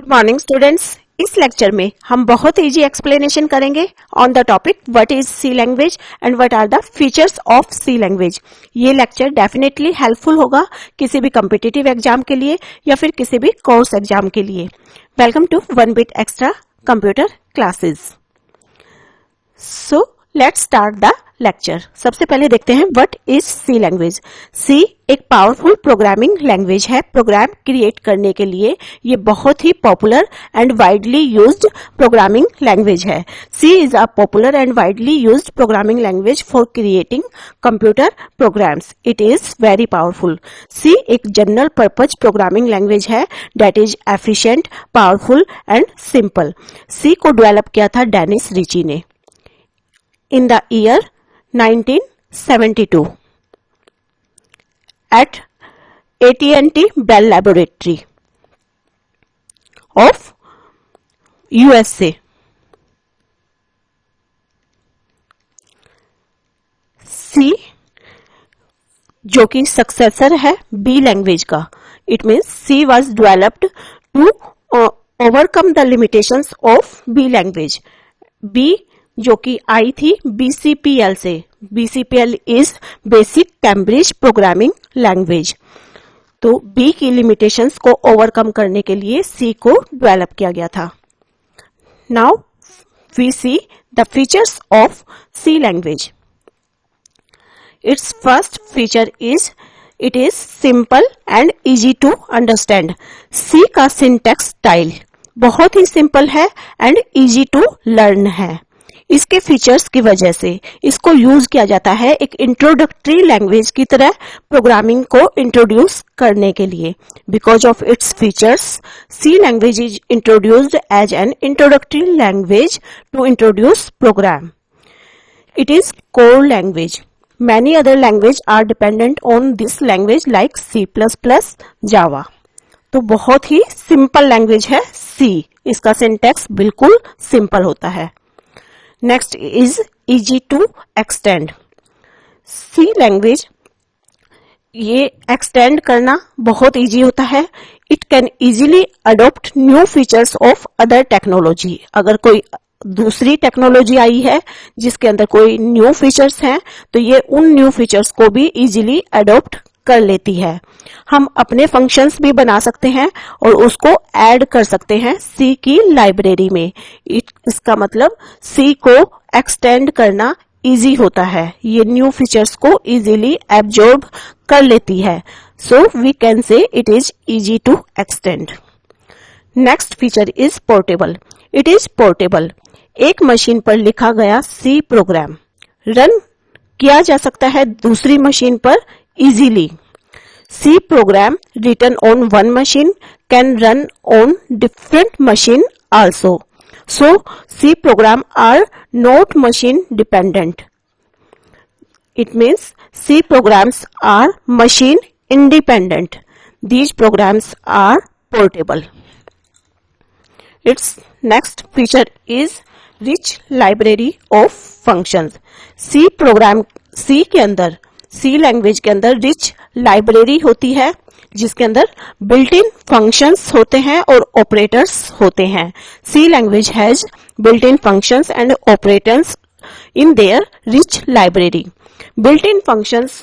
Good morning students. इस lecture में हम बहुत इजी एक्सप्लेनेशन करेंगे on the topic what is C language and what are the features of C language. ये lecture definitely helpful होगा किसी भी कॉम्पिटिटिव एग्जाम के लिए या फिर किसी भी कोर्स एग्जाम के लिए। Welcome to one bit extra computer classes. So let's start the lecture. सबसे पहले देखते हैं what is C language. C एक पावरफुल प्रोग्रामिंग लैंग्वेज है। प्रोग्राम क्रिएट करने के लिए ये बहुत ही popular and widely used programming language है। C is a popular and widely used programming language for creating computer programs. It is very powerful. C एक जनरल पर्पज प्रोग्रामिंग लैंग्वेज है that is efficient, powerful and simple. C को develop किया था Dennis Ritchie ने in the year 1972 at AT&T Bell Laboratory of USA. C जो कि successor है B language का। It means C was developed to overcome the limitations of B language. B जो कि आई थी BCPL से। BCPL is basic Cambridge programming language. तो B की लिमिटेशंस को ओवरकम करने के लिए C को डेवलप किया गया था। Now we see the features of C language. Its first feature is it is simple and easy to understand. C का सिंटैक्स स्टाइल बहुत ही सिंपल है एंड इजी टू लर्न है। इसके फीचर्स की वजह से इसको यूज किया जाता है एक इंट्रोडक्टरी लैंग्वेज की तरह प्रोग्रामिंग को इंट्रोड्यूस करने के लिए। Because of its features C language is introduced as an introductory language to introduce program. It is core language. Many other language are dependent on this language like C++, Java. तो बहुत ही simple language है सी। इसका syntax बिल्कुल simple होता है। Next is easy to extend. C language ये extend करना बहुत इजी होता है। It can easily adopt new features of other technology. अगर कोई दूसरी टेक्नोलॉजी आई है जिसके अंदर कोई न्यू फीचर्स हैं तो ये उन न्यू फीचर्स को भी इजीली अडॉप्ट कर लेती है। हम अपने फंक्शंस भी बना सकते हैं और उसको ऐड कर सकते हैं सी की लाइब्रेरी में। इसका मतलब सी को एक्सटेंड करना इजी होता है। ये न्यू फीचर्स को इजीली एब्जॉर्ब कर लेती है। So we can say it is easy to extend. Next feature is portable. It is portable. एक मशीन पर लिखा गया सी प्रोग्राम रन किया जा सकता है दूसरी मशीन पर easily. C program written on one machine can run on different machine also. So C program are not machine dependent. It means C programs are machine independent. These programs are portable. Its next feature is rich library of functions. C के अंदर सी language के अंदर rich library होती है जिसके अंदर built in functions होते हैं और ऑपरेटर्स होते हैं। C language has built in functions and operators in their rich library. Built in functions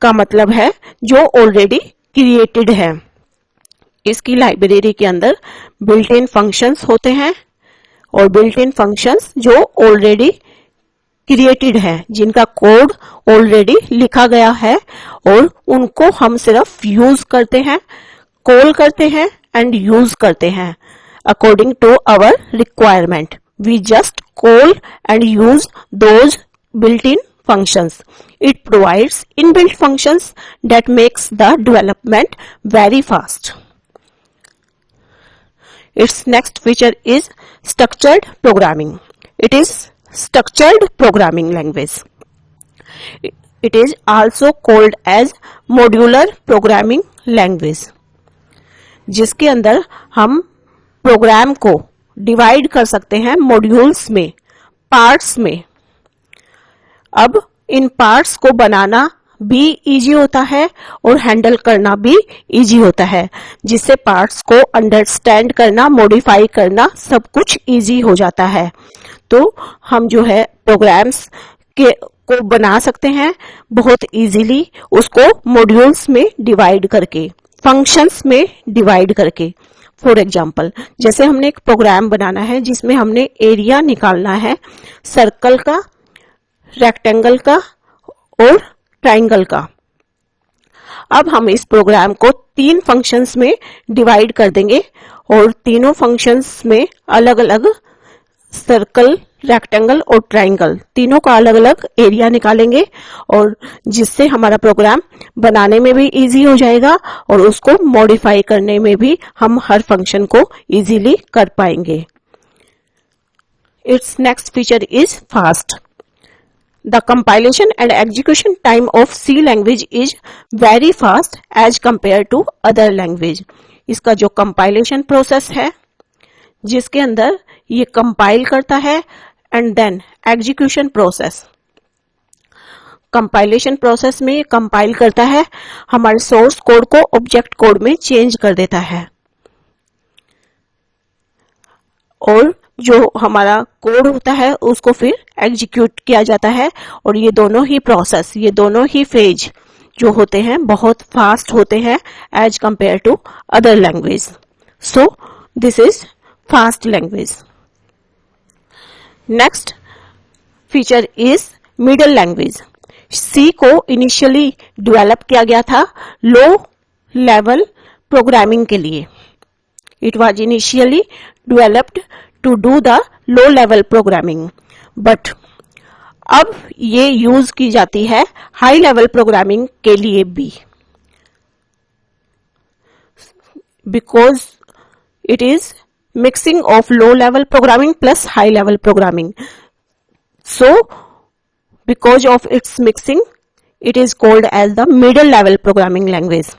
का मतलब है जो ऑलरेडी क्रिएटेड है। इसकी लाइब्रेरी के अंदर बिल्ट इन फंक्शंस होते हैं और बिल्ट इन फंक्शंस जो ऑलरेडी क्रिएटेड है, जिनका कोड ऑलरेडी लिखा गया है और उनको हम सिर्फ यूज करते हैं, कॉल करते हैं एंड यूज करते हैं according to our requirement. We just call and use those built in functions. It provides inbuilt functions that makes the development very fast. Its next feature is structured programming. It is structured programming language. It is also called as modular programming language, जिसके अंदर हम programme को divide कर सकते हैं modules में, parts में। अब इन पार्ट्स को बनाना भी इजी होता है और हैंडल करना भी इजी होता है, जिससे पार्ट्स को अंडरस्टैंड करना, मॉडिफाई करना सब कुछ इजी हो जाता है। तो हम जो है प्रोग्राम्स के को बना सकते हैं बहुत इजीली, उसको मॉड्यूल्स में डिवाइड करके, फंक्शंस में डिवाइड करके। फॉर एग्जाम्पल, जैसे हमने एक प्रोग्राम बनाना है जिसमें हमने एरिया निकालना है सर्कल का, रेक्टेंगल का और ट्राइंगल का। अब हम इस प्रोग्राम को 3 फंक्शंस में डिवाइड कर देंगे और तीनों फंक्शंस में अलग अलग सर्कल, रेक्टेंगल और ट्राइंगल तीनों का अलग अलग एरिया निकालेंगे, और जिससे हमारा प्रोग्राम बनाने में भी इजी हो जाएगा और उसको मॉडिफाई करने में भी हम हर फंक्शन को इजीली कर पाएंगे। It's next feature is fast. The compilation and execution time of C language is very fast as compared to other language. इसका जो compilation process है, जिसके अंदर ये compile करता है, and then execution process. Compilation process में compile करता है, हमारे source code को object code में change कर देता है, और जो हमारा कोड होता है उसको फिर एग्जीक्यूट किया जाता है। और ये दोनों ही प्रोसेस, ये दोनों ही फेज जो होते हैं बहुत फास्ट होते हैं as compare to other language. So this is fast language. Next feature is middle language. C को इनिशियली डेवलप किया गया था लो लेवल प्रोग्रामिंग के लिए। It was initially developed to do the low level programming, but अब ये use की जाती है हाई लेवल प्रोग्रामिंग के लिए भी, because it is mixing of low level programming plus high level programming. So because of its mixing, it is called as the middle level programming language.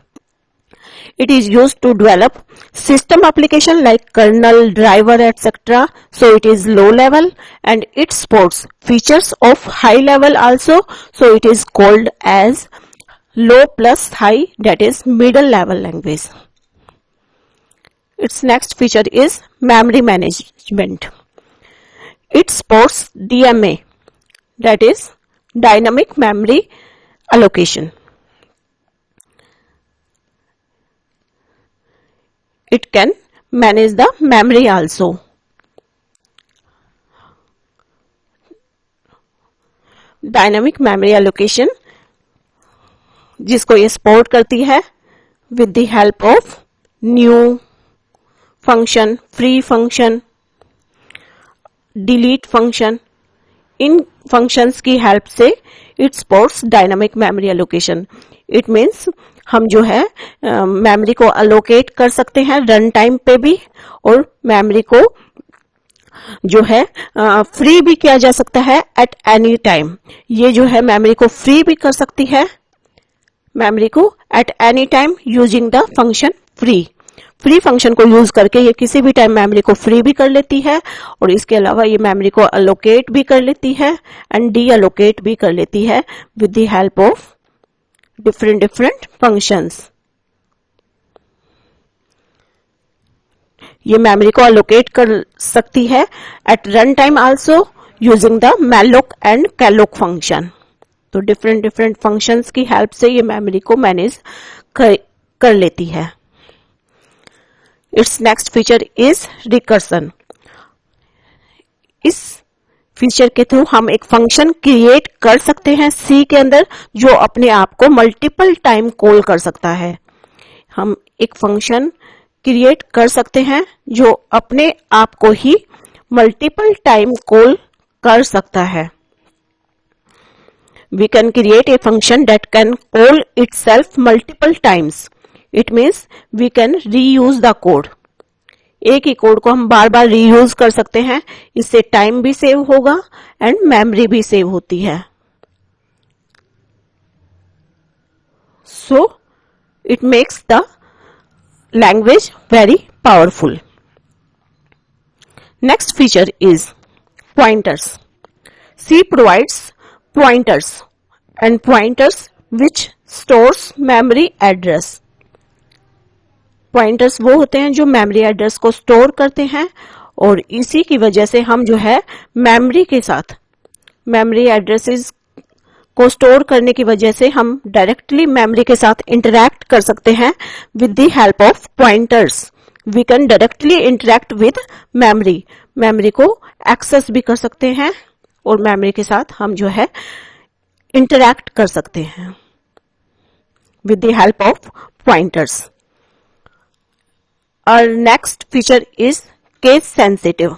It is used to develop system application like kernel, driver, etc. So it is low level, and it supports features of high level also. So it is called as low plus high, that is middle level language. Its next feature is memory management. It supports DMA, that is dynamic memory allocation. It can manage the memory also. Dynamic memory allocation, जिसको ये support करती है with the help of new function, free function, delete function. In functions की help से it supports dynamic memory allocation. It means हम जो है memory को अलोकेट कर सकते हैं रन टाइम पे भी, और मेमोरी को जो है फ्री भी किया जा सकता है एट एनी टाइम। ये जो है मेमोरी को फ्री भी कर सकती है, मेमोरी को at any time using the function free. Free function को यूज करके ये किसी भी टाइम मेमोरी को फ्री भी कर लेती है, और इसके अलावा ये मेमोरी को अलोकेट भी कर लेती है एंड डी अलोकेट भी कर लेती है with the help of different functions. ये मेमोरी को अलोकेट कर सकती है at run time also using the malloc and calloc function. तो डिफरेंट फंक्शंस की हेल्प से ये मेमोरी को मैनेज कर लेती है। Its next feature is recursion. इस फीचर के थ्रू हम एक फंक्शन क्रिएट कर सकते हैं सी के अंदर जो अपने आप को मल्टीपल टाइम कॉल कर सकता है। हम एक फंक्शन क्रिएट कर सकते हैं जो अपने आप को ही मल्टीपल टाइम कॉल कर सकता है। We can create a function that can call itself multiple times. It means we can reuse the code. एक ही कोड को हम बार बार रीयूज कर सकते हैं, इससे टाइम भी सेव होगा एंड मेमोरी भी सेव होती है। So it makes the language very powerful. Next feature is pointers. C provides pointers, and pointers which stores memory address. Pointers वो होते हैं जो मेमोरी एड्रेस को स्टोर करते हैं और इसी की वजह से हम जो है मेमोरी के साथ मेमोरी एड्रेसेस को स्टोर करने की वजह से हम डायरेक्टली मेमोरी के साथ इंटरैक्ट कर सकते हैं with the help of pointers. We can directly interact with memory. Memory को एक्सेस भी कर सकते हैं और मेमोरी के साथ हम जो है इंटरैक्ट कर सकते हैं with the help of pointers. Our next feature is case sensitive.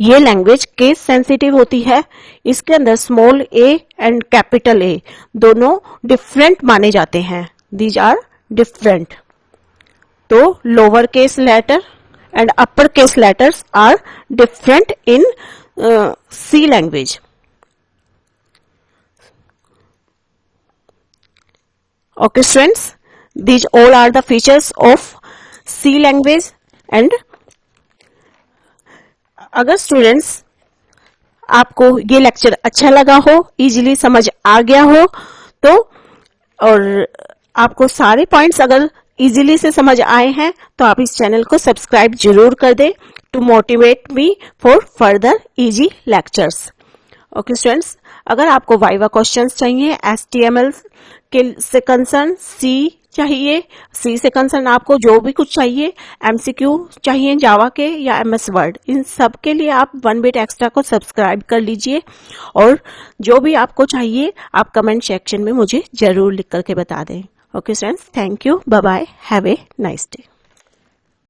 ये लैंग्वेज केस सेंसिटिव होती है. इसके अंदर small a and capital A दोनों डिफरेंट माने जाते हैं. These are different. तो lower case letter and upper case letters are different in C language. Okay students, these all are the features of C language. and अगर students आपको ये lecture अच्छा लगा हो, इजीली समझ आ गया हो तो, और आपको सारे पॉइंट्स अगर इजीली से समझ आए हैं तो आप इस चैनल को सब्सक्राइब जरूर कर दें to motivate me for further easy lectures. Okay students, अगर आपको वाइवा क्वेश्चंस चाहिए, HTML के से कंसर्न, C से कंसर्न आपको जो भी कुछ चाहिए, MCQ चाहिए जावा के या MS वर्ड, इन सब के लिए आप 1 बिट एक्स्ट्रा को सब्सक्राइब कर लीजिए. और जो भी आपको चाहिए आप कमेंट सेक्शन में मुझे जरूर लिख करके बता दें. Okay friends, thank you, bye bye, have a nice day.